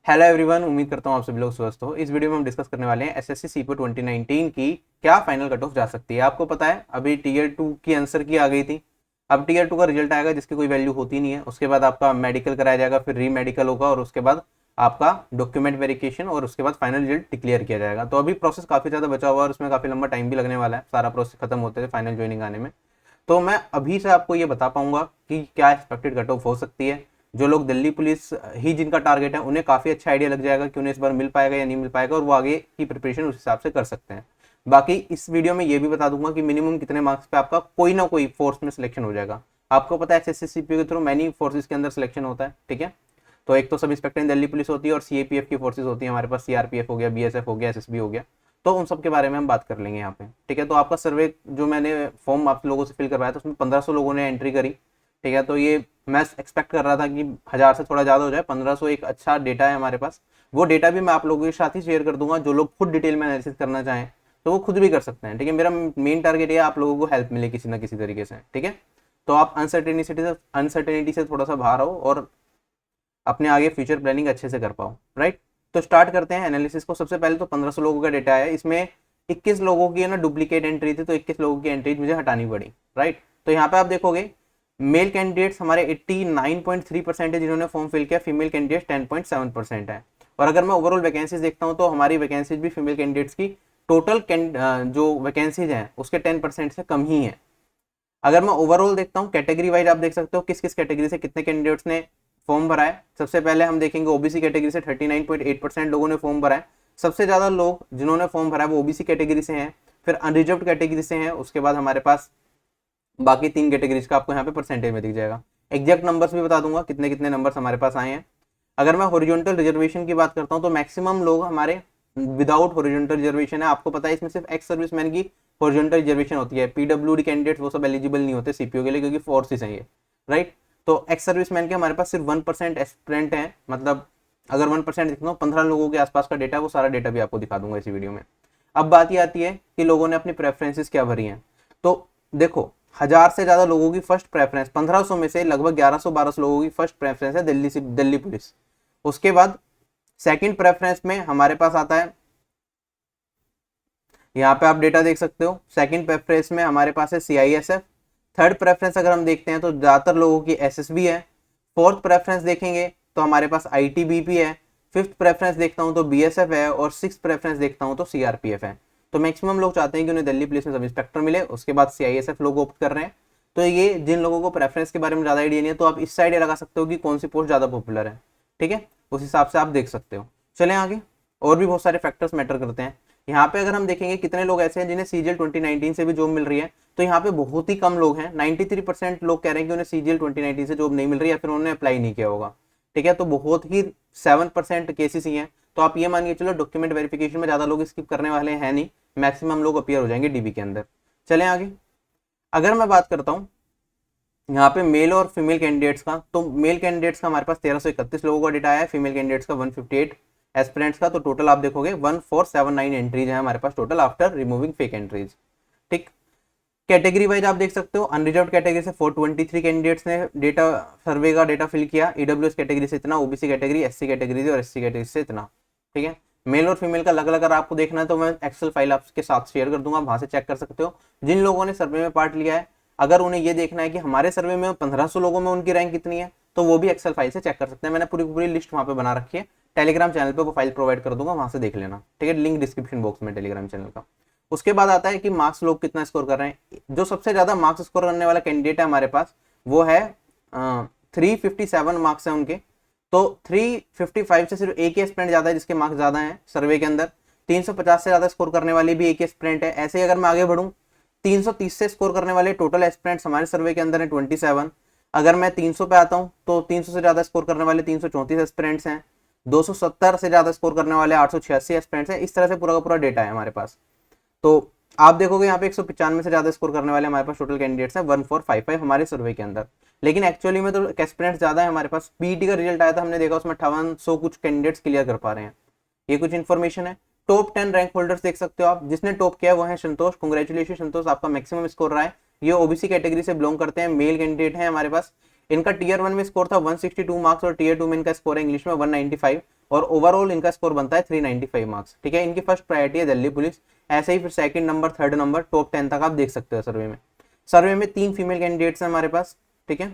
Hello everyone, उम्मीद करता हूँ आप सभी लोग स्वस्थ हो। इस वीडियो में हम डिस्कस करने वाले हैं एसएससी सीपीओ 2019 की क्या फाइनल कट ऑफ जा सकती है। आपको पता है अभी टीयर 2 की आंसर की आ गई थी। अब टीयर 2 का रिजल्ट आएगा जिसकी कोई वैल्यू होती नहीं है। उसके बाद आपका मेडिकल कराया जाएगा, फिर री मेडिकल होगा और उसके बाद आपका डॉक्यूमेंट वेरिफिकेशन और उसके बाद फाइनल रिजल्ट डिक्लेयर किया जाएगा। तो अभी प्रोसेस काफी ज्यादा बचा हुआ है और उसमें काफी लंबा टाइम भी लगने वाला है सारा प्रोसेस खत्म होते थे फाइनल ज्वाइनिंग आने में। तो मैं अभी से आपको ये बता पाऊंगा कि क्या एक्सपेक्टेड कट ऑफ हो सकती है। जो लोग दिल्ली पुलिस ही जिनका टारगेट है उन्हें काफी अच्छा आइडिया लग जाएगा कि उन्हें इस बार मिल पाएगा या नहीं मिल पाएगा और वो आगे की प्रिपरेशन उस हिसाब से कर सकते हैं। बाकी इस वीडियो में ये भी बता दूंगा कि मिनिमम कितने मार्क्स पे आपका कोई ना कोई फोर्स में सिलेक्शन हो जाएगा। आपको पता है एसएससी के थ्रू मैनी फोर्सेस के अंदर सिलेक्शन होता है, ठीक है। तो एक तो सब इंस्पेक्टर दिल्ली पुलिस होती है और सीएपीएफ की फोर्सेज होती है हमारे पास, सीआरपीएफ हो गया, बीएसएफ हो गया, एसएसबी हो गया। तो उन सब के बारे में हम बात कर लेंगे यहाँ पे, ठीक है। तो आपका सर्वे जो मैंने फॉर्म आप लोगों से फिल करवाया था उसमें 1500 लोगों ने एंट्री करी, ठीक है। तो ये मैं एक्सपेक्ट कर रहा था कि 1000 से थोड़ा ज़्यादा हो जाए। 1500 एक अच्छा डेटा है हमारे पास। वो डेटा भी मैं आप लोगों के साथ ही शेयर कर दूंगा। जो लोग खुद डिटेल में एनालिसिस करना चाहें तो वो खुद भी कर सकते हैं, ठीक है। मेरा मेन टारगेट ये आप लोगों को हेल्प मिले किसी ना किसी तरीके से, ठीक है। तो आप अनसर्टेनिटी से थोड़ा सा बाहर आओ और अपने आगे फ्यूचर प्लानिंग अच्छे से कर पाओ, राइट। तो स्टार्ट करते हैं एनालिसिस को। सबसे पहले तो 1500 लोगों का डेटा है। इसमें 21 लोगों की है ना डुप्लीकेट एंट्री थी, तो 21 लोगों की एंट्री मुझे हटानी पड़ी, राइट। तो यहाँ पे आप देखोगे मेल कैंडिडेट्स हमारे 89.3% है जिन्होंने फॉर्म फिल किया, फीमेल कैंडिडेट्स 10.7% है। और अगर मैं ओवरऑल वैकेंसीज देखता हूँ तो हमारी वैकेंसीज भी फीमेल कैंडिडेट्स की टोटल जो वैकेंसीज हैं उसके 10% से कम ही है। अगर मैं ओवरऑल देखता हूँ कैटेगरी वाइज, आप देख सकते हो किस किस कैटेगरी से कितने कैंडिडेट्स ने फॉर्म भरा है। सबसे पहले हम देखेंगे ओबीसी कैटेगरी से 39.8% लोगों ने फॉर्म भरा है। सबसे ज्यादा लोग जिन्होंने फॉर्म भरा है वो ओबीसी कैटेगरी से हैं, फिर अनरिजर्व्ड कैटेगरी से हैं, उसके बाद हमारे पास बाकी 3 कैटेगरीज का आपको यहाँ पे परसेंटेज में दिख जाएगा। एग्जैक्ट नंबर्स भी बता दूंगा कितने कितने नंबर्स हमारे पास आए हैं। अगर मैं हॉरिजॉन्टल रिजर्वेशन की बात करता हूँ तो मैक्सिमम लोग हमारे विदाउट हॉरिजॉन्टल रिजर्वेशन है। आपको पता है इसमें सिर्फ एक्स सर्विसमैन की हॉरिजॉन्टल रिजर्वेशन होती है। पीडब्ल्यूडी कैंडिडेट वो सब एलिजिबल नहीं होते सीपीओ के लिए क्योंकि फोर्सेस हैं ये, राइट। तो एक्स सर्विसमैन के हमारे पास सिर्फ 1% एस्पिरेंट है। मतलब अगर 1% दिखता हूँ 15 लोगों के आसपास का डेटा, वो सारा डेटा भी आपको दिखा दूंगा इसी वीडियो में। अब बात ये आती है कि लोगों ने अपनी प्रेफरेंसेस क्या भरी हैं। तो देखो 1000 से ज्यादा लोगों की फर्स्ट प्रेफरेंस, 1500 में से लगभग 1100-1200 लोगों की फर्स्ट प्रेफरेंस है दिल्ली से दिल्ली पुलिस। उसके बाद सेकंड प्रेफरेंस में हमारे पास आता है, यहाँ पे आप डेटा देख सकते हो। सेकंड प्रेफरेंस में हमारे पास है सीआईएसएफ। थर्ड प्रेफरेंस अगर हम देखते हैं तो ज्यादातर लोगों की एसएसबी है। फोर्थ प्रेफरेंस देखेंगे तो हमारे पास आईटीबीपी है। फिफ्थ प्रेफरेंस देखता हूं तो बीएसएफ है और सिक्स प्रेफरेंस देखता हूं तो सीआरपीएफ है। तो मैक्सिमम लोग चाहते हैं कि उन्हें दिल्ली पुलिस में सब इंस्पेक्टर मिले, उसके बाद सीआईएसएफ लोग ऑप्ट कर रहे हैं। तो ये जिन लोगों को प्रेफरेंस के बारे में ज्यादा आइडिया नहीं है तो आप इस साइड लगा सकते हो कि कौन सी पोस्ट ज्यादा पॉपुलर है, ठीक है। उस हिसाब से आप देख सकते हो। चलें आगे, और भी बहुत सारे फैक्टर्स मैटर करते हैं। यहाँ पे अगर हम देखेंगे कितने लोग ऐसे हैं जिन्हें सीजीएल 2019 से भी जॉब मिल रही है, तो यहाँ पे बहुत ही कम लोग हैं। 93% लोग कह रहे हैं कि उन्हें सीजीएल 2019 से जॉब नहीं मिल रही है, फिर उन्होंने अप्लाई नहीं किया होगा, ठीक है। तो बहुत ही 7% केसेस ही हैं। तो आप ये मानिए चलो डॉक्यूमेंट वेरिफिकेशन में ज्यादा लोग स्किप करने वाले हैं नहीं, मैक्सिमम लोग अपीयर हो जाएंगे डीबी के अंदर। चलें आगे, अगर मैं बात करता हूँ यहाँ पे मेल और फीमेल कैंडिडेट्स का, तो मेल कैंडिडेट्स का हमारे पास 1331 लोगों का डेटा है, फीमेल कैंडिडेट्स का 158 एस्पिरेंट्स का। तो टोटल आप देखोगे 1479 एंट्रीज है हमारे पास total after removing fake entries, ठीक। कैटेगरी वाइज आप देख सकते हो अनरिजर्व कैटेगरी से 423 कैंडिडेट्स ने डेटा सर्वे का डेटा फिल किया। ईडब्ल्यूएस कैटेगरी से इतना, ओबीसी कैटेगरी, एससी कैटेगरी और एससी कैटेगरी से इतना, ठीक है। मेल और फीमेल का अलग अलग अगर आपको देखना है तो मैं एक्सेल फाइल आपके साथ शेयर कर दूंगा, वहां से चेक कर सकते हो। जिन लोगों ने सर्वे में पार्ट लिया है, अगर उन्हें ये देखना है कि हमारे सर्वे में 1500 लोगों में उनकी रैंक कितनी है तो वो भी एक्सेल फाइल से चेक कर सकते हैं। मैंने पूरी पूरी लिस्ट वहां पे बना रखी है। टेलीग्राम चैनल पे वो फाइल प्रोवाइड कर दूंगा, वहां से देख लेना, ठीक है। लिंक डिस्क्रिप्शन बॉक्स में टेलीग्राम चैनल का। उसके बाद आता है कि मार्क्स लोग कितना स्कोर कर रहे हैं। जो सबसे ज्यादा मार्क्स स्कोर करने वाला कैंडिडेट है हमारे पास वो है 357 मार्क्स है उनके। तो 355 से सिर्फ एक ही एस्पिरेंट ज्यादा है जिसके मार्क्स ज्यादा हैं सर्वे के अंदर। 350 से ज्यादा स्कोर करने वाले भी एक ही एस्पिरेंट है। ऐसे ही अगर मैं आगे बढ़ूं 330 से स्कोर करने वाले टोटल एस्पिरेंट्स हमारे सर्वे के अंदर है 27। अगर मैं 300 पे आता हूं तो 300 से ज्यादा स्कोर करने वाले 334 एस्पिरेंट्स हैं। 270 से ज्यादा स्कोर करने वाले 886 एस्पिरेंट्स हैं। इस तरह से पूरा का पूरा डेटा है हमारे पास। तो आप देखोगे यहाँ पे 195 से ज्यादा स्कोर करने वाले हमारे पास टोटल कैंडिडेट्स हैं 1455 हमारे सर्वे के अंदर। लेकिन एक्चुअली में तो एस्पिरेंट्स ज्यादा है हमारे पास। पीईटी का रिजल्ट आया था, हमने देखा उसमें 5800 कुछ कैंडिडेट्स क्लियर कर पा रहे हैं। ये कुछ इन्फॉर्मेशन है। टॉप 10 रैंक होल्डर्स देख सकते हो आप। जिसने टॉप किया है वो है संतोष। कांग्रेचुलेशन संतोष, आपका मैक्सिमम स्कोर रहा है। ये ओबीसी कैटेगरी से बिलोंग करते हैं, मेल कैंडिडेट है हमारे पास। इनका टीयर 1 में स्कोर था 162 मार्क्स और टीयर 2 में इनका स्कोर है इंग्लिश में 195 और ओवरऑल इनका स्कोर बनता है 395 मार्क्स। ठीक है, इनकी फर्स्ट प्रायोरिटी है दिल्ली पुलिस। ऐसे ही फिर second number, third number, top 10 तक आप देख सकते हो सर्वे में। सर्वे में 3 फीमेल कैंडिडेट्स हैं हमारे पास। ठीक है,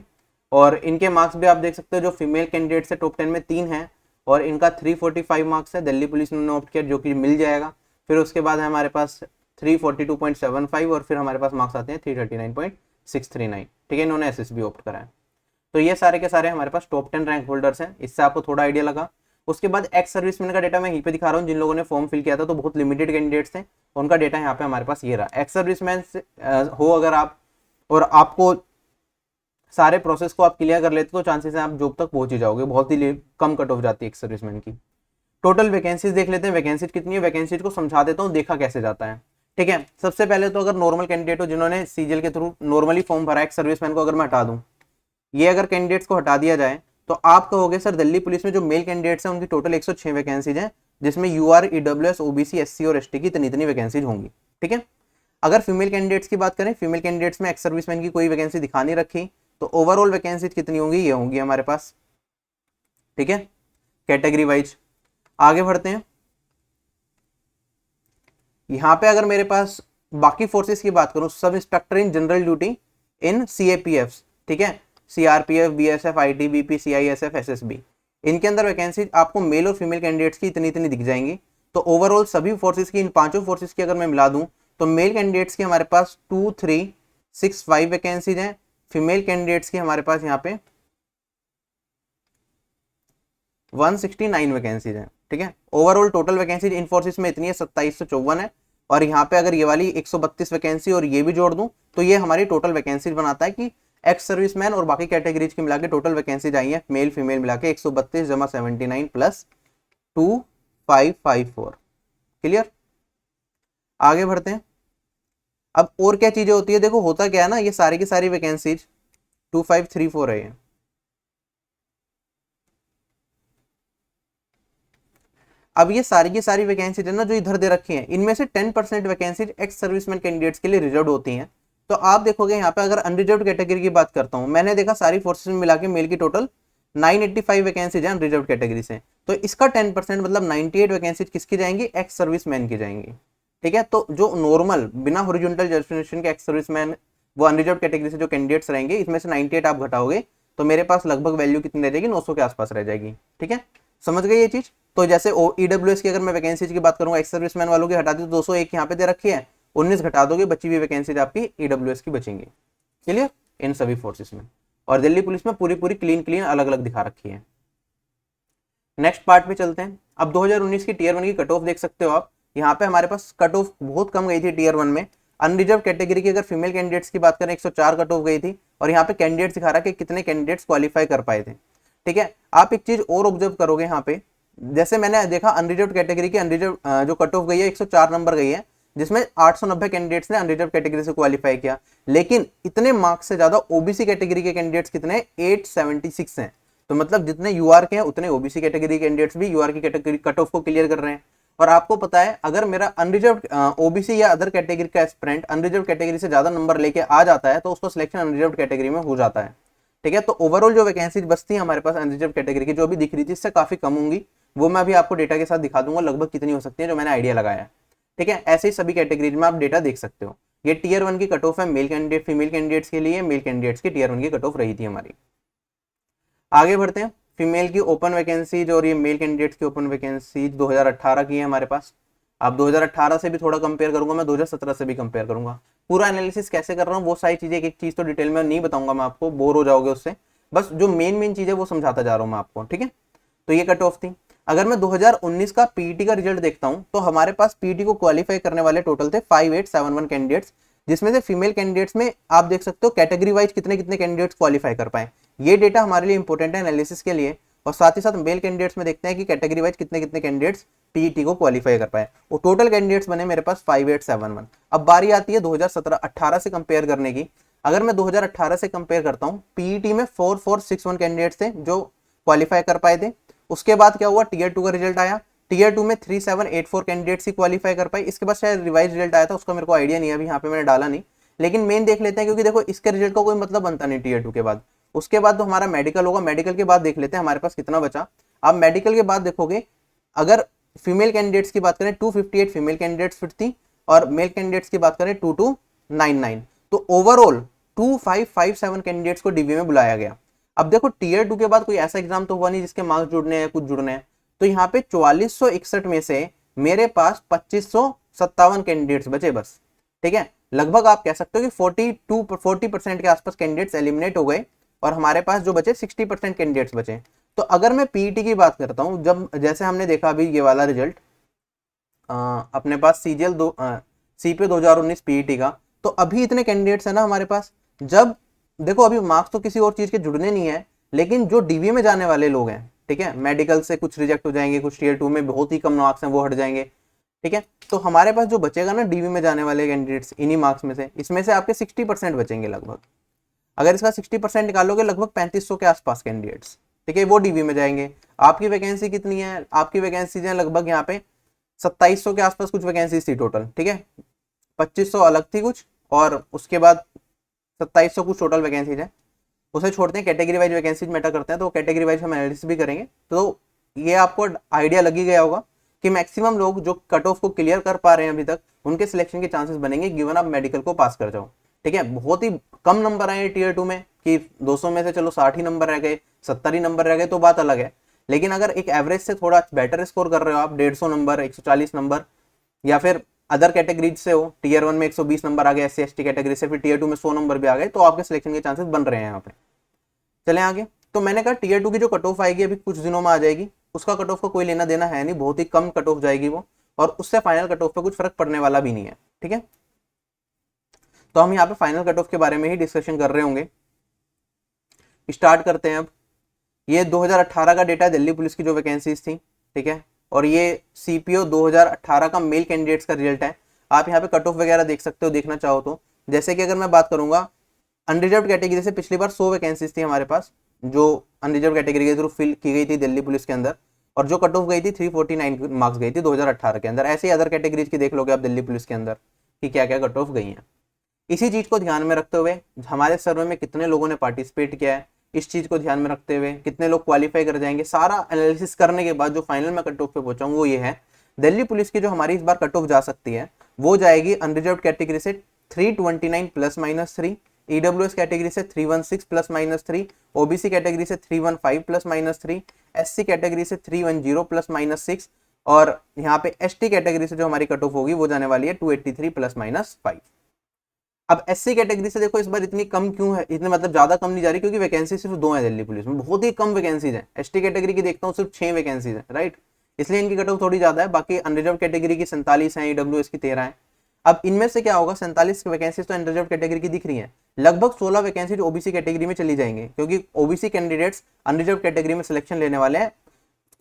और इनके मार्क्स भी आप देख सकते हो, जो फीमेल कैंडिडेट्स है टॉप 10 में 3 हैं और इनका 345 मार्क्स है। दिल्ली पुलिस ने ऑप्ट किया, जो कि मिल जाएगा। फिर उसके बाद है हमारे पास 342.75 और फिर हमारे पास मार्क्स आते हैं 339.639। ठीक है, इन्होंने एसएसबी ऑप्ट करा है। तो ये सारे के सारे हमारे पास टॉप 10 रैंक होल्डर्स हैं, इससे आपको थोड़ा आइडिया लगा। उसके बाद एक्स सर्विसमैन का डेटा मैं यहीं पे दिखा रहा हूँ। जिन लोगों ने फॉर्म फिल किया था तो बहुत लिमिटेड कैंडिडेट्स थे, उनका डेटा यहाँ पे हमारे पास ये रहा। एक्स सर्विसमैन हो अगर आप और आपको सारे प्रोसेस को आप क्लियर कर लेते तो चांसेस हैं आप जॉब तक पहुंच ही जाओगे। बहुत ही कम कट ऑफ जाती है एक्स सर्विसमैन की। टोटल वैकेंसीज देख लेते हैं, वैकेंसीज कितनी है। वैकेंसीज को समझा देता हूँ, देखा कैसे जाता है। ठीक है, सबसे पहले तो अगर नॉर्मल कैंडिडेट हो जिन्होंने सीजीएल के थ्रू नॉर्मली फॉर्म भरा है, एक्स सर्विसमैन को अगर मैं हटा दूं, ये अगर कैंडिडेट्स को हटा दिया जाए तो आप कहोगे सर दिल्ली पुलिस में जो मेल कैंडिडेट्स हैं उनकी टोटल 106 वैकेंसीज हैं, जिसमें यूआर, ईडब्ल्यूएस, ओबीसी, एससी और एसटी की इतनी वैकेंसीज होंगी। ठीक है, अगर फीमेल कैंडिडेट्स की बात करें, फीमेल कैंडिडेट्स में एक्स सर्विसमैन की कोई वैकेंसी दिखा नहीं रखी, तो ओवरऑल वैकेंसीज कितनी होंगी, ये होंगी हमारे पास। ठीक है, कैटेगरी वाइज आगे बढ़ते हैं। यहां पे अगर मेरे पास बाकी फोर्सेस की बात करूं, sub inspector in general duty in CAPF, ठीक है, CRPF, BSF, ITBP, CISF, SSB, इनके अंदर वैकेंसी आपको मेल और फीमेल कैंडिडेट्स की इतनी दिख जाएंगी। तो ओवरऑल सभी फोर्सेस की, इन पांचों फोर्सेस की अगर मैं मिला दूं तो मेल कैंडिडेट्स की हमारे पास 2365 वैकेंसीज हैं, फीमेल कैंडिडेट्स की हमारे पास यहाँ पे 169 वैकेंसीज हैं। ठीक है, overall total vacancies in forces में इतनी है 2754 है। और यहाँ पे अगर ये वाली 132 वैकेंसी और ये भी जोड़ दूं तो ये हमारी टोटल वैकेंसीज बनाता है कि एक्स सर्विसमैन और बाकी कैटेगरीज की मिला के टोटल वैकेंसीज आई है मेल फीमेल मिला के 132 जमा 79 प्लस 2554। क्लियर, आगे बढ़ते हैं। अब और क्या चीजें होती है, देखो होता क्या है ना, ये सारी की सारी वैकेंसीज 2534 है। अब ये सारी की सारी वैकेंसीज है ना जो इधर दे रखी हैं, इनमें से 10% वैकेंसीज एक्स सर्विसमैन कैंडिडेट्स के लिए रिजर्व होती हैं। तो आप देखोगे यहाँ पे अगर अनरिजर्व कैटेगरी की बात करता हूँ, मैंने देखा सारी फोर्सेस में मिला के मेल की टोटल 985 वैकेंसीज है अनरिजर्व कैटेगरी से। तो इसका 10% मतलब 98 वैकेंसीज किसकी जाएंगी, एक्स सर्विसमैन की जाएंगी। ठीक है, तो जो नॉर्मल बिना हॉरिजॉन्टल जस्टिफिकेशन के एक्स सर्विसमैन वो अनरिजर्व कैटेगरी से जो कैंडिडेट्स रहेंगे, इसमें से 98 आप घटाओगे तो मेरे पास लगभग वैल्यू कितनी रह जाएगी, 900 के आसपास रह जाएगी। ठीक है, समझ गए ये चीज। तो जैसे ईडब्ल्यूएस की अगर मैं वैकेंसीज की बात करूंगा, एक्स सर्विसमैन वालों की हटा दी तो 201 यहाँ पे दे रखी है, 19 घटा दोगे, बची हुई वैकेंसीज आपकी ईडब्ल्यूएस की बचेंगी। क्लियर, इन सभी फोर्सेस में। और दिल्ली पुलिस में पूरी क्लीन अलग अलग दिखा रखी है। नेक्स्ट पार्ट पे चलते हैं। अब 2019 की टीयर 1 की कट ऑफ देख सकते हो आप। यहाँ पे हमारे पास कट ऑफ बहुत कम गई थी टीयर 1 में। अनरिजर्व कैटेगरी की अगर फीमेल कैंडिडेट्स की बात करें 104 कट ऑफ गई थी, और यहाँ पे कैंडिडेट दिखा रहा है कि कितने कैंडिडेट्स क्वालिफाई कर पाए थे। ठीक है, आप एक चीज और ऑब्जर्व करोगे यहाँ पे, जैसे मैंने देखा अनरिजर्व कैटेगरी की अनरिजर्व जो कट ऑफ गई है 104 नंबर गई है, जिसमें 890 कैंडिडेट्स ने अनरिजर्व कैटेगरी से क्वालिफाई किया। लेकिन इतने मार्क्स से ज्यादा ओबीसी कैटेगरी के कैंडिडेट्स कितने, 876 हैं। तो मतलब जितने यूआर के हैं उतने ओबीसी कैटेगरी कैंडिडेट्स भी यूआर की कैटेगरी कट ऑफ को क्लियर कर रहे हैं। और आपको पता है अगर मेरा अनरिजर्व ओबीसी या अदर कैटेगरी का एस्पिरेंट अनरिजर्व कैटेगरी से ज्यादा नंबर लेके आ जाता है तो उसको सिलेक्शन अनरिजर्व कैटेगरी में हो जाता है। ठीक है, तो ओवरऑल जो वैकेंसीज बचती है हमारे पास अनरिजर्व कैटेगरी की, जो भी दिख रही थी इससे काफी कम होंगी, वो मैं अभी आपको डेटा के साथ दिखा दूंगा लगभग कितनी हो सकती है, जो मैंने आइडिया लगाया है। ठीक है, ऐसे ही सभी कैटेगरीज में आप डेटा देख सकते हो। ये टीयर 1 की कट ऑफ है मेल कैंडिडेट फीमेल कैंडिडेट्स के लिए, मेल कैंडिडेट्स की टीयर 1 की कट ऑफ रही थी हमारी। आगे बढ़ते हैं। फीमेल की ओपन वैकेंसीज और ये मेल कैंडिडेट्स की ओपन वैकेंसीज 2018 की है हमारे पास। अब 2018 से भी थोड़ा कंपेयर करूंगा मैं, 2017 से भी कंपेयर करूंगा। पूरा एनालिसिस कैसे कर रहा हूँ वो सारी चीजें एक एक चीज तो डिटेल में नहीं बताऊंगा मैं आपको, बोर हो जाओगे उससे। बस जो मेन चीज है वो समझाता जा रहा हूँ मैं आपको। ठीक है, तो ये कट ऑफ थी। अगर मैं 2019 का पीईटी का रिजल्ट देखता हूं तो हमारे पास पीईटी को क्वालिफाई करने वाले टोटल थे 5871 कैंडिडेट्स, जिसमें से फीमेल कैंडिडेट्स में आप देख सकते हो कैटेगरी वाइज कितने कितने कैंडिडेट्स क्वालिफाई कर पाए। ये डेटा हमारे लिए इंपॉर्टेंट है एनालिसिस के लिए। और साथ ही साथ मेल कैंडिडेट्स में देखते हैं कि कैटेगरी वाइज कितने कितने कैंडिडेट्स पीईटी को क्वालिफाई कर पाए। वो टोटल कैंडिडेट्स बने मेरे पास 5871। अब बारी आती है 2017-18 से कंपेयर करने की। अगर मैं 2018 से कंपेयर करता हूँ, पीईटी में 4461 कैंडिडेट्स थे जो क्वालिफाई कर पाए थे। उसके बाद क्या हुआ, टीयर 2 का रिजल्ट आया। टीयर 2 में 3784 कैंडिडेट्स ही क्वालिफाई कर पाए। इसके बाद शायद रिवाइज रिजल्ट आया था, उसका मेरे को आइडिया नहीं है, अभी यहाँ पे मैंने डाला नहीं। लेकिन मेन देख लेते हैं, क्योंकि देखो इसके रिजल्ट का कोई मतलब बनता नहीं टीयर 2 के बाद। उसके बाद तो हमारा मेडिकल होगा, मेडिकल के बाद देख लेते हैं हमारे पास कितना बचा। आप मेडिकल के बाद देखोगे, अगर फीमेल कैंडिडेट्स की बात करें 258 फीमेल कैंडिडेट्स फिट थी और मेल कैंडिडेट्स की बात करें 2299, तो ओवरऑल 2557 कैंडिडेट्स को डीबी में बुलाया गया। अब देखो टीयर 2 के बाद कोई ऐसा एग्जाम तो हुआ नहीं जिसके मार्क्स जुड़ने हैं, कुछ जुड़ने हैं, तो यहाँ पे 4461 में से मेरे पास 2557 कैंडिडेट्स बचे बस। ठीक है, लगभग आप कह सकते हो कि 40% के आसपास कैंडिडेट्स एलिमिनेट हो गए और हमारे पास जो बचे 60% कैंडिडेट्स बचे। तो अगर मैं पीईटी की बात करता हूं, जब जैसे हमने देखा अभी ये वाला रिजल्ट अपने पास सीजीएल सीपीओ 2019 पीईटी का, तो अभी इतने कैंडिडेट्स है ना हमारे पास। जब देखो अभी मार्क्स तो किसी और चीज के जुड़ने नहीं है, लेकिन जो डीवी में जाने वाले लोग हैं, ठीक है, मेडिकल से कुछ रिजेक्ट हो जाएंगे, कुछ टीयर 2 में बहुत ही कम मार्क्स हैं वो हट जाएंगे। ठीक है, तो हमारे पास जो बचेगा ना डीवी में जाने वाले कैंडिडेट्स इन्हीं मार्क्स में से, इसमें से आपके 60% बचेंगे लगभग। अगर इसका 60% निकालोगे लगभग 3500 के आसपास कैंडिडेट्स, ठीक है, वो डीवी में जाएंगे। आपकी वैकेंसी कितनी है? आपकी वैकेंसी है लगभग यहाँ पे 2700 के आसपास कुछ वैकेंसी थी टोटल। ठीक है, 2500 अलग थी कुछ, और उसके बाद 2700 कुछ टोटल वैकेंसीज है। उसे छोड़ते हैं, कैटेगरी वाइज वैकेंसीज मैटर करते हैं, तो कैटेगरी वाइज हम एनालिसिस भी करेंगे। तो ये आपको आइडिया लग ही गया होगा कि मैक्सिमम लोग जो कट ऑफ को क्लियर कर पा रहे हैं अभी तक, उनके सिलेक्शन के चांसेस बनेंगे गिवन आप मेडिकल को पास कर जाओ। ठीक है, बहुत ही कम नंबर आए टीयर 2 में कि 200 में से चलो 60 ही नंबर रह गए, 70 ही नंबर रह गए, तो बात अलग है। लेकिन अगर एक एवरेज से थोड़ा बेटर स्कोर कर रहे हो आप, 150 नंबर, 140 नंबर, या फिर अदर कैटेगरीज से हो, टीयर 1 में 120 नंबर आ गए SC ST कैटेगरी से, फिर टीयर 2 में 100 नंबर भी आ गए, तो आपके सिलेक्शन के चांसेस बन रहे हैं यहाँ पे। चले आगे, तो मैंने कहा टीयर 2 की जो कट ऑफ आएगी अभी कुछ दिनों में आ जाएगी, उसका कट ऑफ का कोई लेना देना है नहीं, बहुत ही कम कट ऑफ जाएगी वो, और उससे फाइनल कट ऑफ पे कुछ फर्क पड़ने वाला भी नहीं है। ठीक है, तो हम यहाँ पे फाइनल कट ऑफ के बारे में ही डिस्कशन कर रहे होंगे। स्टार्ट करते हैं अब। ये 2018 का डेटा है, दिल्ली पुलिस की जो वैकेंसीज थी। ठीक है, और ये सीपीओ 2018 का मेल कैंडिडेट्स का रिजल्ट है। आप यहाँ पे कट ऑफ वगैरह देख सकते हो, देखना चाहो तो। जैसे कि अगर मैं बात करूंगा अनरिजर्व कैटेगरी से, पिछली बार 100 वैकेंसीज थी हमारे पास जो अनरिजर्व कैटेगरी के थ्रू फिल की गई थी दिल्ली पुलिस के अंदर, और जो कट ऑफ गई थी 349 मार्क्स गई थी 2018 के अंदर। ऐसे ही अदर कैटेगरीज की देख लोगे आप दिल्ली पुलिस के अंदर कि क्या क्या कट ऑफ गई हैं। इसी चीज को ध्यान में रखते हुए हमारे सर्वे में कितने लोगों ने पार्टिसिपेट किया है, इस चीज को ध्यान में रखते हुए कितने लोग क्वालिफाई कर जाएंगे, सारा एनालिसिस करने के बाद जो फाइनल में कट ऑफ पे पहुंचा हूं वो ये है। दिल्ली पुलिस की जो हमारी इस बार कट ऑफ जा सकती है वो जाएगी अनरिजर्व कैटेगरी से 329 ±3, ईडब्ल्यूएस कैटेगरी से 316 ±3, ओबीसी कैटेगरी से 315 ±3, एससी कैटेगरी से 310 ±6, और यहाँ पे एसटी कैटेगरी से जो हमारी कट ऑफ होगी वो जाने वाली है 283 ±5। अब एससी कैटेगरी से देखो इस बार इतनी कम क्यों है, इतने मतलब ज्यादा कम नहीं जा रही, क्योंकि वैकेंसी सिर्फ 2 है दिल्ली पुलिस में, बहुत ही कम वैकेंसीज है। एसटी कैटेगरी की देखता हूँ सिर्फ 6 वैकेंसीज है, राइट, इसलिए इनकी कट ऑफ थोड़ी ज्यादा है। बाकी अनरिजर्व कैटेगरी की 47 है, ईडब्ल्यूएस की 13 है। अब इनमें से क्या होगा, 47 वैकेंसीज तो अनरिजर्व कैटेगरी की दिख रही है, लगभग 16 वैकेंसीज ओबीसी कैटेगरी में चली जाएंगे, क्योंकि ओबीसी कैंडिडेट्स अनरिजर्व कैटेगरी में सिलेक्शन लेने वाले हैं।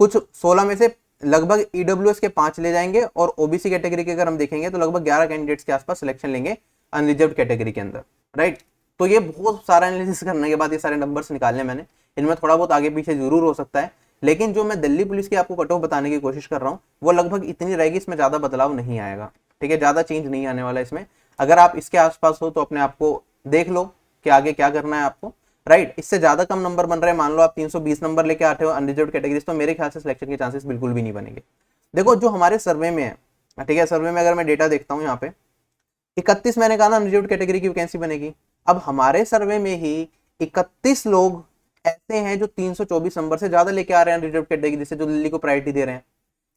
कुछ 16 में से लगभग ईडब्ल्यूएस के 5 ले जाएंगे, और ओबीसी कैटेगरी के अगर हम देखेंगे तो लगभग 11 कैंडिडेट्स के आसपास सिलेक्शन लेंगे अनरिजर्व कैटेगरी के अंदर, राइट। तो ये बहुत सारा एनालिसिस करने के बाद ये सारे नंबर्स निकालने मैंने, इनमें थोड़ा बहुत आगे पीछे जरूर हो सकता है, लेकिन जो मैं दिल्ली पुलिस की आपको कट ऑफ बताने की कोशिश कर रहा हूँ वो लगभग इतनी रहेगी, इसमें ज्यादा बदलाव नहीं आएगा। ठीक है, ज्यादा चेंज नहीं आने वाला इसमें। अगर आप इसके आसपास हो तो अपने आप को देख लो कि आगे क्या करना है आपको, राइट। इससे ज्यादा कम नंबर बन रहे हैं, मान लो आप 320 नंबर लेके आते हो अनरिजर्व कैटेगरी, तो मेरे ख्याल से सिलेक्शन के चांसेस बिल्कुल भी नहीं बनेंगे। देखो जो हमारे सर्वे में है, ठीक है, सर्वे में अगर मैं डेटा देखता हूँ यहाँ पे 31 मैंने कहा ना अनरिजर्व कैटेगरी की वैकेंसी बनेगी। अब हमारे सर्वे में ही 31 लोग ऐसे हैं जो 324 नंबर से ज्यादा लेके आ रहे हैं अनरिजर्व कैटेगरी से, जो दिल्ली को प्रायोरिटी दे रहे हैं।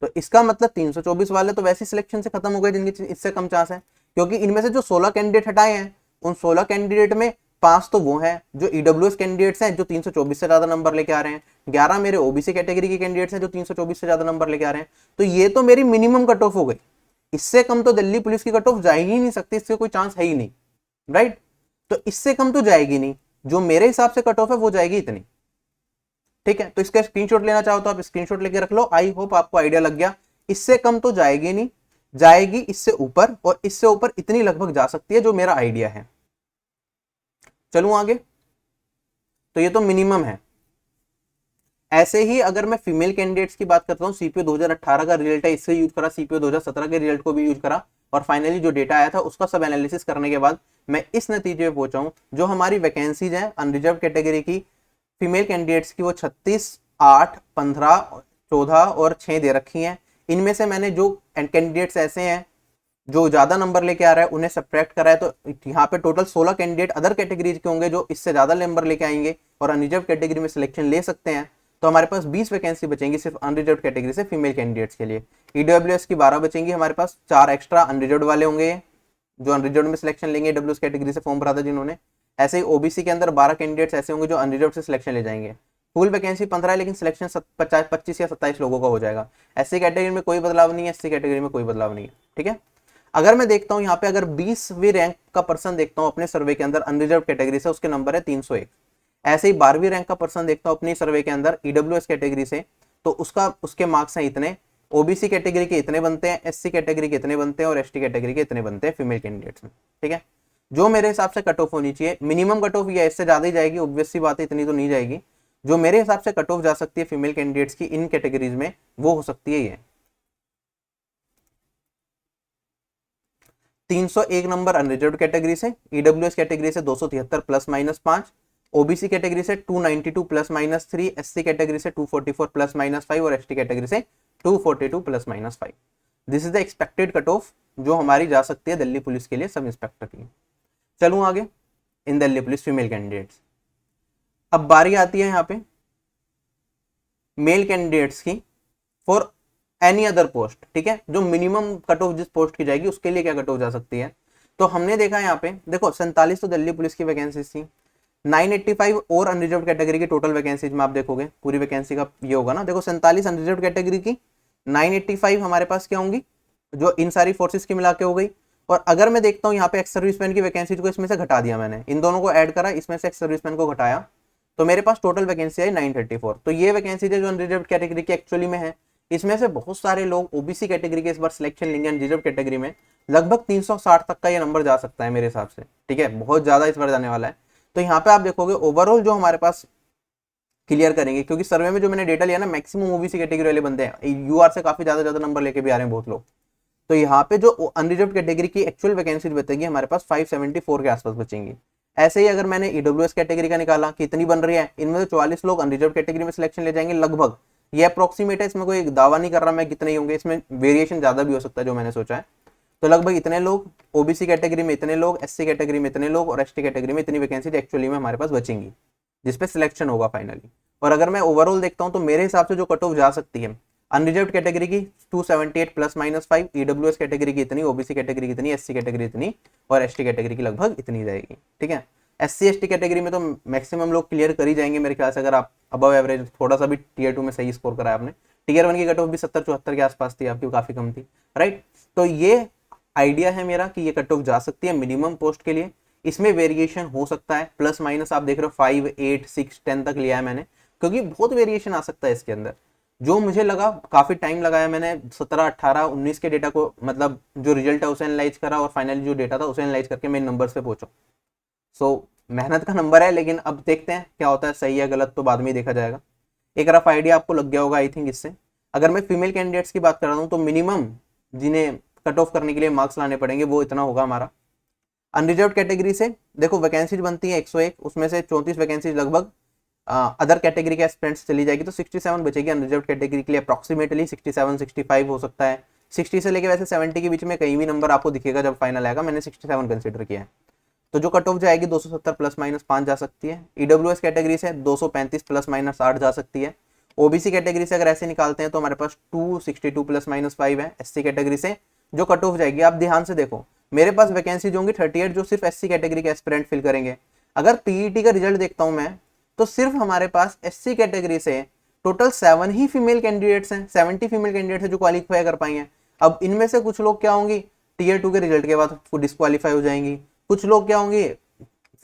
तो इसका मतलब 324 वाले तो वैसे सिलेक्शन से खत्म हो गए जिनकी इससे कम चांस है, क्योंकि इनमें से जो 16 कैंडिडेट हटाए हैं उन 16 कैंडिडेट में 5 तो वो हैं जो ईडब्ल्यूएस कैंडिडेट्स हैं जो 324 से ज्यादा नंबर लेके आ रहे हैं, 11 मेरे ओबीसी कैटेगरी के कैंडिडेट्स हैं जो 324 से ज्यादा नंबर लेके आ रहे हैं। तो ये तो मेरी मिनिमम कट ऑफ हो गई, इससे कम तो दिल्ली पुलिस की कट ऑफ जा ही नहीं सकती, इससे कोई चांस है ही नहीं, राइट। तो इससे कम तो जाएगी नहीं, जो मेरे हिसाब से कट ऑफ है वो जाएगी इतनी। ठीक है, तो इसका स्क्रीनशॉट लेना चाहो तो आप स्क्रीनशॉट लेके रख लो। आई होप आपको आइडिया लग गया, इससे कम तो जाएगी नहीं, जाएगी इससे ऊपर, और इससे ऊपर इतनी लगभग जा सकती है जो मेरा आइडिया है। चलूं आगे, तो ये तो मिनिमम है। ऐसे ही अगर मैं फीमेल कैंडिडेट्स की बात करता हूँ, सीपीओ 2018 का रिजल्ट है, इससे यूज करा, सीपीओ 2017 के रिजल्ट को भी यूज करा, और फाइनली जो डेटा आया था उसका सब एनालिसिस करने के बाद मैं इस नतीजे पे पहुंचा हूं, जो हमारी वैकेंसीज हैं अनरिजर्व कैटेगरी की फीमेल कैंडिडेट्स की वो 36 8, 15, 14 और 6 दे रखी हैं। इनमें से मैंने जो कैंडिडेट्स ऐसे हैं जो ज्यादा नंबर लेके आ रहा है उन्हें सब्ट्रैक्ट करा है, तो यहाँ पे टोटल 16 कैंडिडेट अदर कैटेगरीज के होंगे जो इससे ज्यादा नंबर लेके आएंगे और अनरिजर्व कैटेगरी में सिलेक्शन ले सकते हैं। तो हमारे पास 20 वैकेंसी बचेंगी सिर्फ अनरिजर्व कैटेगरी से फीमेल कैंडिडेट्स के लिए। ईडब्ल्यूएस की 12 बचेंगी हमारे पास, 4 एक्स्ट्रा अनरिजर्व वाले होंगे जो अनरिजर्व में सिलेक्शन लेंगे ईडब्ल्यूएस कैटेगरी से फॉर्म भरा था जिन्होंने। ऐसे ही ओबीसी के अंदर 12 कैंडिडेट्स ऐसे होंगे जो अनरिजर्व से सिलेक्शन ले जाएंगे। फुल वैकेंसी 15 है लेकिन सिलेक्शन 25 या 27 लोगों का हो जाएगा। एससी कैटेगरी में कोई बदलाव नहीं है, एससी कैटेगरी में कोई बदलाव नहीं है, ठीक है। अगर मैं देखता हूं यहाँ पे, अगर 20वीं रैंक का पर्सन देखता हूं अपने सर्वे के अंदर अनरिजर्व कैटेगरी से, उसके नंबर है 301। ऐसे ही 12वीं रैंक का पर्सन देखता हूं अपनी सर्वे के अंदर ईडब्ल्यूएस कैटेगरी से, तो उसके मार्क्स हैं इतने। ओबीसी कैटेगरी के इतने बनते हैं, एससी कैटेगरी के इतने बनते हैं और एसटी कैटेगरी के इतने बनते हैं फीमेल कैंडिडेट्स में, ठीक है। जो मेरे हिसाब से कट ऑफ होनी चाहिए, मिनिमम कट ऑफ या इससे ज्यादा ही जाएगी, ऑब्वियस सी बात है, इतनी तो नहीं जाएगी। जो मेरे हिसाब से कट ऑफ जा सकती है फीमेल कैंडिडेट्स की इन कैटेगरीज में, वो हो सकती है ये 301 नंबर अनरिजर्व कैटेगरी से, ईडब्ल्यूएस कैटेगरी से 273 प्लस माइनस 5, ओबीसी कैटेगरी से 292 प्लस माइनस 3, एससी कैटेगरी से 244 प्लस माइनस 5 और एसटी कैटेगरी से 242 plus minus 5। This is the expected cut off जो हमारी जा सकती है दिल्ली पुलिस के लिए सब इंस्पेक्टर की। चलूं आगे, इन दिल्ली पुलिस फीमेल कैंडिडेट्स। अब बारी आती है यहाँ पे मेल कैंडिडेट्स की फॉर एनी अदर पोस्ट, ठीक है। जो मिनिमम कट ऑफ जिस पोस्ट की जाएगी उसके लिए क्या कट ऑफ जा सकती है, तो हमने देखा यहाँ पे, देखो 47 तो दिल्ली पुलिस की वैकेंसी थी, 985 और अनरिजर्व कैटेगरी की टोटल वैकेंसीज में आप देखोगे पूरी वैकेंसी का ये होगा ना, देखो 47 अनरिजर्व कैटेगरी की, 985 हमारे पास क्या होंगी जो इन सारी फोर्सेस की मिला के हो गई। और अगर मैं देखता हूँ यहाँ पे एक्स सर्विसमैन की वैकेंसी को इसमें से घटा दिया मैंने, इन दोनों को ऐड करा, इसमें से एक्स सर्विसमैन को घटाया, तो मेरे पास टोटल वैकेंसी आई 934। तो ये वैकेंसी जो अनरिजर्व कैटेगरी की एक्चुअली में है, इसमें से बहुत सारे लोग ओबीसी कैटेगरी के इस बार सिलेक्शन लेंगे अनरिजर्व कैटेगरी में, लगभग 360 तक का ये नंबर जा सकता है मेरे हिसाब से, ठीक है, बहुत ज्यादा इस बार जाने वाला है। तो यहाँ पे आप देखोगे ओवरऑल जो हमारे पास क्लियर करेंगे, क्योंकि सर्वे में जो मैंने डेटा लिया ना, मैक्सिमम ओबीसी कैटेगरी वाले बंदे हैं, यूआर से काफी ज्यादा नंबर लेके भी आ रहे हैं बहुत लोग। तो यहाँ पे जो अनरिजर्व कैटेगरी की एक्चुअल वैकेंसी बचेगी हमारे पास 574 के आसपास बचेंगी। ऐसे ही अगर मैंने ईडब्ल्यूएस कैटेगरी का निकाला कि इतनी बन रही है, इनमें से 44 लोग अनरिजर्व कैटेगरी में सिलेक्शन ले जाएंगे लगभग, ये अप्रोक्सीमेट है, इसमें कोई दावा नहीं कर रहा मैं कितने ही होंगे, इसमें वेरिएशन ज्यादा भी हो सकता है जो मैंने सोचा है। तो लगभग इतने लोग ओबीसी कैटेगरी में, इतने लोग एससी कैटेगरी में, इतने लोग और एसटी कैटेगरी में इतनी वैकेंसी एक्चुअली में हमारे पास बचेंगी जिसपे सिलेक्शन होगा फाइनली। और अगर मैं ओवरऑल देखता हूं तो मेरे हिसाब से जो कट ऑफ जा सकती है अनरिजर्व कैटेगरी की 278 प्लस माइनस 5, ईडब्ल्यूएस कैटेगरी की इतनी, ओबीसी कैटेगरी की इतनी, एससी कैटेगरी इतनी और एसटी कैटेगरी की लगभग इतनी जाएगी, ठीक है। एससी एसटी कैटेगरी में तो मैक्सिमम लोग क्लियर कर ही जाएंगे मेरे ख्याल से, अगर आप अबव एवरेज थोड़ा सा भी टीयर 2 में सही स्कोर करा आपने। टीयर 1 की कट ऑफ भी 70-74 के आसपास थी आपकी, काफी कम थी, राइट। तो ये आइडिया है मेरा कि ये कट ऑफ जा सकती है मिनिमम पोस्ट के लिए। इसमें वेरिएशन हो सकता है, प्लस माइनस आप देख रहे हो 5, 8, 6, 10 तक लिया है मैंने, क्योंकि बहुत वेरिएशन आ सकता है इसके अंदर। जो मुझे लगा, काफी टाइम लगाया मैंने 17, 18, 19 के डेटा को, मतलब जो रिजल्ट है उसे एनालाइज करा और फाइनली जो डेटा था उसे एनालाइज करके मैं नंबर्स पे पहुंचा। सो मेहनत का नंबर है, लेकिन अब देखते हैं क्या होता है, सही है गलत तो बाद में ही देखा जाएगा। एक रफ आइडिया आपको लग गया होगा आई थिंक इससे। अगर मैं फीमेल कैंडिडेट्स की बात कर रहा हूँ तो मिनिमम जिन्हें कट ऑफ करने के लिए मार्क्स लाने पड़ेंगे वो इतना होगा हमारा। अनरिजर्व कैटेगरी से देखो वैकेंसीज बनती है 101, उसमें से 34 वैकेंसीज लगभग अदर कैटेगरी के एस्पिरेंट्स चली जाएगी, तो 67 बचेगी अनरिजर्व कैटेगरी के लिए, अप्रॉक्सीमेटली 67, 65 हो सकता है। 60 से लेके वैसे 70 के बीच में कहीं भी नंबर आपको दिखेगा जब फाइनल आएगा, मैंने 67 कंसिडर किया है। तो जो कट ऑफ जाएगी 270 प्लस माइनस 5 जा सकती है। ईडब्ल्यूएस कैटेगरी से 235 प्लस माइनस 8 जा सकती है। ओबीसी कैटेगरी से अगर ऐसे निकालते हैं तो हमारे पास 262 प्लस माइनस 5 है। एससी कैटेगरी से जो कट ऑफ जाएगी, आप ध्यान से देखो, मेरे पास वैकेंसी जो होंगी 38 जो सिर्फ एससी कैटेगरी के एस्पिरेंट फिल करेंगे। अगर पीईटी का रिजल्ट देखता हूं मैं, तो सिर्फ हमारे पास एससी कैटेगरी से टोटल 7 ही फीमेल कैंडिडेट्स हैं, 70 फीमेल कैंडिडेट्स हैं जो क्वालिफाई कर पाई हैं। अब इनमें से कुछ लोग क्या होंगी, टीयर 2 के रिजल्ट के बाद डिस्क्वालीफाई हो जाएंगी, कुछ लोग क्या होंगे,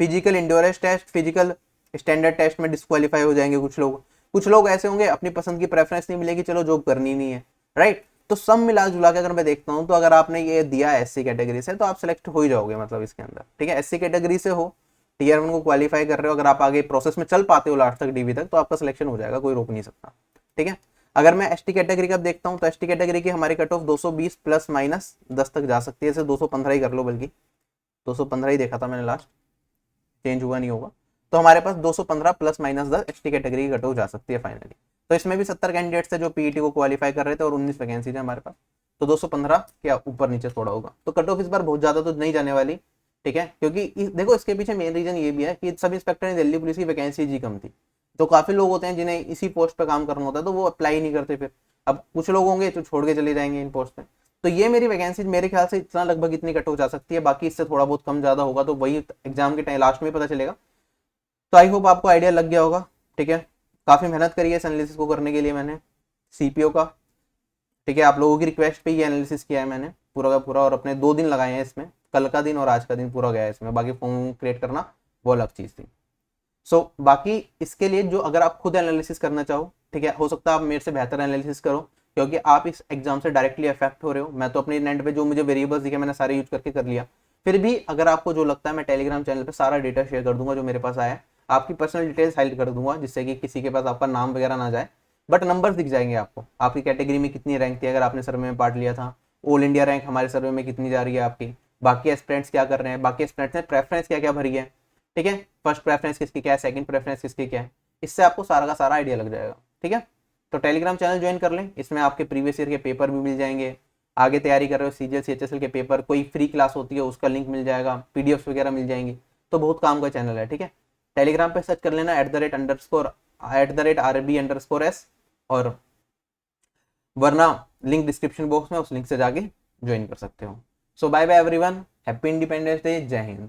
physical endurance test, physical standard test में डिस्क्वालीफाई हो जाएंगे कुछ लोग ऐसे होंगे अपनी पसंद की प्रेफरेंस नहीं मिलेगी, चलो जॉब करनी नहीं है, राइट। तो सब मिला जुला के अगर मैं देखता हूं तो अगर आपने ये दिया एससी कैटेगरी से तो आप सिलेक्ट हो ही जाओगे, मतलब इसके अंदर, ठीक है। एससी कैटेगरी से हो, टीयर 1 को क्वालिफाई कर रहे हो, अगर आप आगे प्रोसेस में चल पाते हो लास्ट तक डीवी तक, तो आपका सिलेक्शन हो जाएगा, कोई रोक नहीं सकता, ठीक है। अगर मैं एसटी कैटेगरी का देखता हूं तो एसटी कैटेगरी की हमारी कट ऑफ 220 प्लस माइनस 10 तक जा सकती है, इसे 215 ही कर लो, बल्कि 215 ही देखा था मैंने लास्ट, चेंज हुआ नहीं होगा। तो हमारे पास 215 प्लस माइनस 10 एसटी कैटेगरी की कट ऑफ जा सकती है फाइनली। तो इसमें भी 70 कैंडिडेट्स थे जो पीईटी को क्वालिफाई कर रहे थे और 19 वैकेंसी है हमारे पास, तो 215 क्या ऊपर नीचे थोड़ा होगा। तो कट ऑफ इस बार बहुत ज़्यादा तो नहीं जाने वाली, ठीक है, क्योंकि देखो इसके पीछे मेन रीजन ये भी है कि सब इंस्पेक्टर दिल्ली पुलिस की वैकेंसीज ही कम थी, तो काफ़ी लोग होते हैं जिन्हें इसी पोस्ट पर काम करना होता है, तो वो अप्लाई नहीं करते फिर। अब कुछ लोग होंगे जो छोड़ के चले जाएंगे इन पोस्ट पे। तो ये मेरी वैकेंसी मेरे ख्याल से इतना लगभग इतनी कट हो जा सकती है, बाकी इससे थोड़ा बहुत कम ज़्यादा होगा, तो वही एग्जाम के टाइम लास्ट में पता चलेगा। तो आई होप आपको आइडिया लग गया होगा, ठीक है। काफ़ी मेहनत करी है इस एनालिसिस को करने के लिए मैंने, सीपीओ का, ठीक है, आप लोगों की रिक्वेस्ट पे ये एनालिसिस किया है मैंने पूरा का पूरा, और अपने 2 दिन लगाए हैं इसमें, कल का दिन और आज का दिन पूरा गया है इसमें, बाकी फॉर्म क्रिएट करना वो अलग चीज़ थी। सो बाकी इसके लिए जो अगर आप खुद एनालिसिस करना चाहो, ठीक है, हो सकता है आप मेरे से बेहतर एनालिसिस करो, क्योंकि आप इस एग्जाम से डायरेक्टली अफेक्ट हो रहे हो। मैं तो अपने एंड पे जो मुझे वेरिएबल्स दिखे मैंने सारे यूज करके कर लिया। फिर भी अगर आपको जो लगता है, मैं टेलीग्राम चैनल पे सारा डेटा शेयर कर दूंगा जो मेरे पास आया है, आपकी पर्सनल डिटेल्स हाइड कर दूंगा जिससे कि किसी के पास आपका नाम वगैरह ना जाए, बट नंबर्स दिख जाएंगे आपको, आपकी कैटेगरी में कितनी रैंक थी अगर आपने सर्वे में पार्ट लिया था, ऑल इंडिया रैंक हमारे सर्वे में कितनी जा रही है आपकी, बाकी एस्पिरेंट्स क्या कर रहे हैं, बाकी एस्पिरेंट्स ने प्रेफरेंस क्या क्या भरी है, ठीक है, फर्स्ट प्रेफरेंस किसकी क्या है, सेकंड प्रेफरेंस किसकी क्या है, इससे आपको सारा का सारा आइडिया लग जाएगा, ठीक है। तो टेलीग्राम चैनल ज्वाइन कर लें, इसमें आपके प्रीवियस ईयर के पेपर भी मिल जाएंगे, आगे तैयारी कर रहे हो सीजीएल सीएचएसएल के पेपर, कोई फ्री क्लास होती है उसका लिंक मिल जाएगा, पीडीएफ वगैरह मिल जाएंगी, तो बहुत काम का चैनल है, ठीक है। टेलीग्राम पे सर्च कर लेना @RB_S, और वरना लिंक डिस्क्रिप्शन बॉक्स में, उस लिंक से जाके ज्वाइन कर सकते हो। So bye bye everyone, happy independence day, जय हिंद।